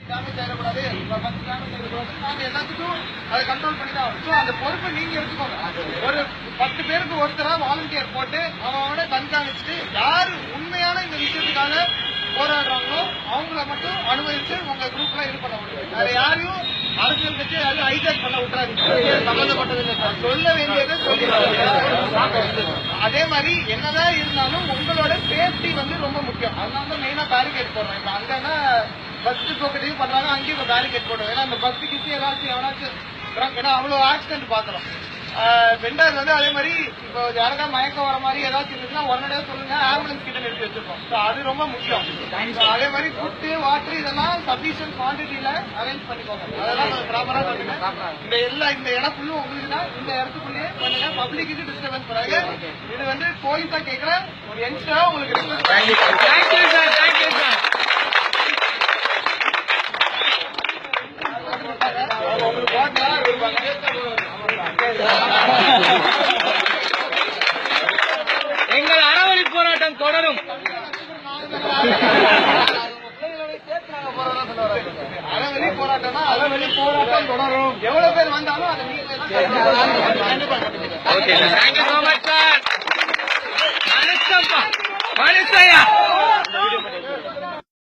Damage ஆயிடக்கூடாது, 10 damage ஆயிடக்கூடாது. நாங்க எல்லாத்துக்கும் அதை கண்ட்ரோல் பண்ணி தான் ஆகும். அந்த பொறுப்பை நீங்க எடுத்துக்கோங்க. ஒரு 10 பேருக்கு ஒருத்தரா வாலண்டியர் போட்டு அவனோட கண்காணிச்சுட்டு யாரு உண்மையான இந்த விஷயத்துக்காக போராடுறாங்களோ அவங்கள மட்டும் அனுமதிச்சு உங்க குரூப்ல இது பண்ண முடியும். வேற யாரையும் அரசியல் கட்சி யாரும் ஹைஜாக் பண்ண விட்டுறாங்க. சம்பந்தப்பட்டது சொல்ல வேண்டியதை சொல்லி அதே மாதிரி என்னதான் இருந்தாலும் உங்களோட சேஃப்டி ரொம்ப முக்கியம். அதனால தான் மெயினா பேரிகேட் போடுறோம். இப்ப அங்கன்னா பஸ் போக்கெட்டையும் பண்றாங்க, அங்கேயும் பேரிகேட் போடுறோம். ஏன்னா அந்த பஸ் கிசி ஏதாச்சும் எவனாச்சும் ஏன்னா அவ்வளவு ஆக்சிடென்ட் பாக்குறோம். வெண்டர் அதே மாதிரி இப்போ யாருக்கா மயக்கம் வர மாதிரி ஏதாச்சும் இருந்துச்சுன்னா உடனே சொல்லுங்க, ஆம்புலன்ஸ் கிட்ட நிறுத்தி வச்சிருக்கோம். அது ரொம்ப முக்கியம். அதே மாதிரி ஃபுட்டு வாட்டர் இதெல்லாம் சஃபிஷியன்ட் குவான்டிட்டியில அரேஞ்ச் பண்ணிக்கோங்க. அதெல்லாம் ப்ராப்பரா பண்ணுங்க. இந்த இடம் ஃபுல்லும் உங்களுக்கு தான். இந்த இடத்துக்குள்ளேயே பண்ணுங்க. பப்ளிக்கு டிஸ்டர்பன்ஸ் பண்ணாங்க. இது போலீஸா கேட்கிற ஒரு யங்ஸ்டரா உங்களுக்கு எங்கள் அறவழி போராட்டம் தொடரும். அறவழி போராட்டம்னா அறவழி போராட்டம் தொடரும். எவ்வளவு பேர் வந்தாலும் அதை மனுஷையா